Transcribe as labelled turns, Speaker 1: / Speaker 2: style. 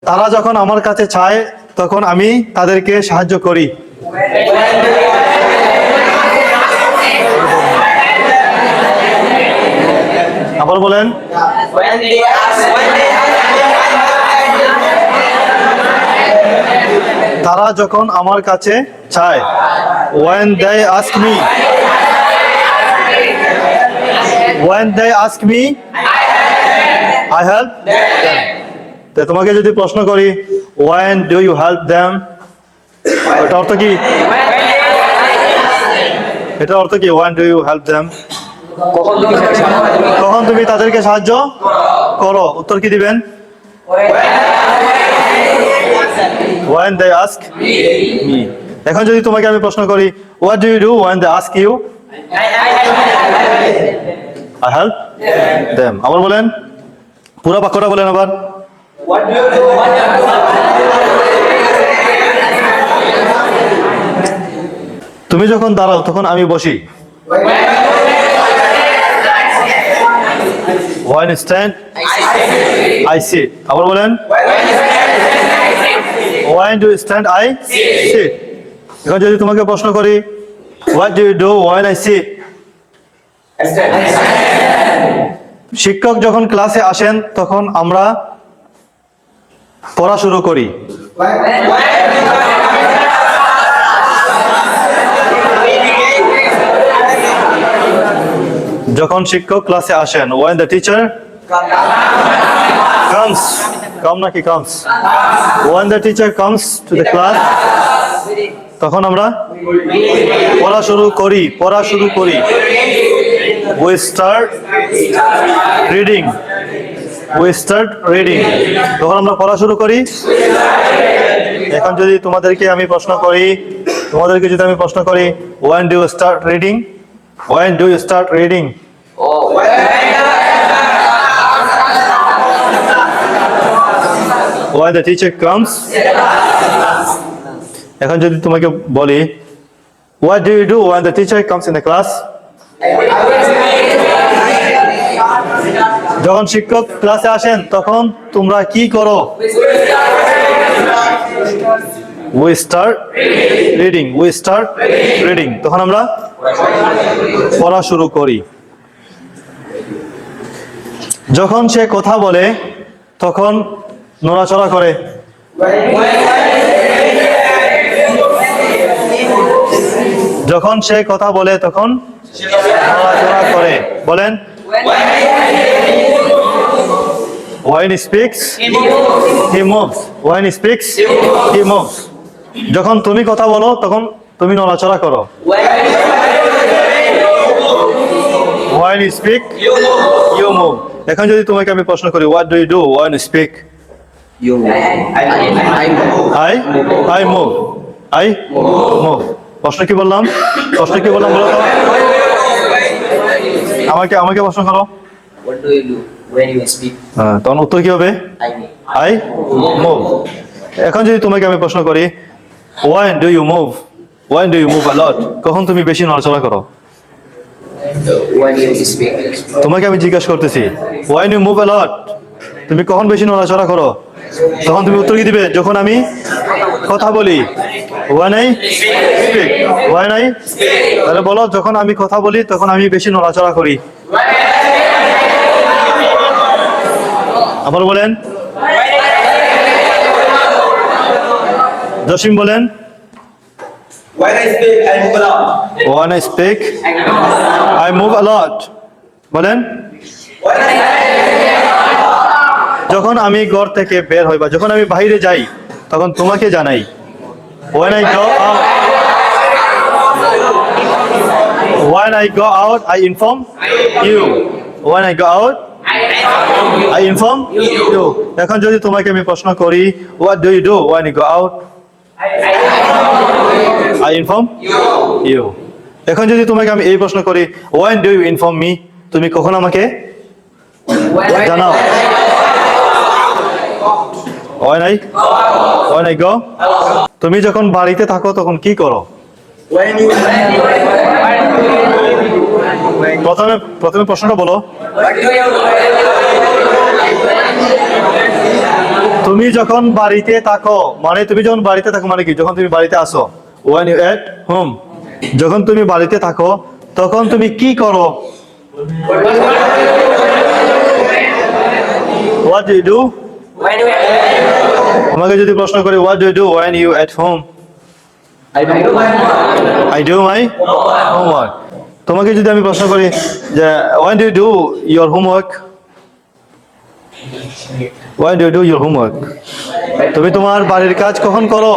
Speaker 1: তারা যখন আমার কাছে চায় তখন আমি তাদেরকে সাহায্য করি। আবার বলেন। তারা যখন আমার কাছে চায়, when they ask me, when they ask me, I help them. তো তোমাকে যদি প্রশ্ন করি when do you help them, এটা অর্থ কি? এটা অর্থ কি? when do you help them, কখন তুমি তাদেরকে সাহায্য করো? উত্তর কি দিবেন? when they ask me. এখন যদি তোমাকে আমি প্রশ্ন করি what do you do when they ask you, I help them. আবার বলেন, পুরো বাক্যটা বলেন আবার। তুমি যখন দাঁড়াও তখন আমি বসি। when you stand I sit. আবার বলেন, when do you stand I sit. এখন যদি তোমাকে প্রশ্ন করি what do you do when I sit, শিক্ষক যখন ক্লাসে আসেন তখন আমরা পড়া শুরু করি। যখন শিক্ষক ক্লাসে আসেন, when the teacher comes, come নাকি comes, when the teacher comes to the class, তখন আমরা পড়া শুরু করি। we start reading, তখন আমরা পড়া শুরু করি। এখন যদি তোমাদেরকে আমি প্রশ্ন করি when do you start reading, when do you start reading, when the teacher comes. এখন যদি তোমাকে বলি what do you do when the teacher comes in the class, যখন শিক্ষক ক্লাসে আসেন তখন তোমরা কি করো? we start reading, তখন আমরা পড়া শুরু করি। যখন সে কথা বলে তখন নড়াচড়া করে। যখন সে কথা বলে তখন নড়াচড়া করে। বলেন, when he speaks he moves, when he speaks he moves. যখন তুমি কথা বলো তখন তুমি নড়াচড়া করো। when you speak you move. এখন যদি তোমাকে আমি প্রশ্ন করি what do you do when you speak,
Speaker 2: You move.
Speaker 1: I move. প্রশ্ন কি বললাম বলো তো? আমাকে প্রশ্ন করো।
Speaker 2: What do you do when you speak?
Speaker 1: তখন উত্তর কি হবে? I move. এখন যদি তোমাকে আমি প্রশ্ন করি when do you move a lot, কখন তুমি বেশি নড়াচড়া করো?
Speaker 2: When you speak.
Speaker 1: তোমাকে আমি জিজ্ঞাসা করতেছি when you move a lot, তুমি কখন বেশি নড়াচড়া করো? তখন তুমি উত্তর কি দিবে? যখন আমি কথা বলি, when I speak. তাহলে বলো, যখন আমি কথা বলি তখন আমি বেশি নড়াচড়া করি। আবার বলেন, জসিম বলেন।
Speaker 3: When I speak, I move a lot.
Speaker 1: When I speak, I move a lot. বলেন, যখন আমি ঘর থেকে বের হই বা যখন আমি বাইরে যাই তখন তোমাকে জানাই। When I go out, I inform you. When I go out, I inform you. এখন যদি তোমাকে আমি প্রশ্ন করি what do you do when you go out, I inform you. এখন যদি তোমাকে আমি এই প্রশ্ন করি when do you inform me, তুমি কখন আমাকে জানাও? When I go. তুমি যখন বাড়িতে থাকো তখন কি করো? প্রথমে প্রশ্নটা বলো। তুমি যখন বাড়িতে থাকো মানে তুমি যখন বাড়িতে থাকো মানে কি যখন তুমি বাড়িতে আসো when you at home যখন তুমি বাড়িতে থাকো তখন তুমি কি করো what do you do
Speaker 2: When you
Speaker 1: তোমাকে যদি প্রশ্ন করে what do you do when you at home I do my homework তোমাকে যদি আমি প্রশ্ন করি যে when do you do your homework when do you do your homework তুমি তোমার বাড়ির কাজ কখন করো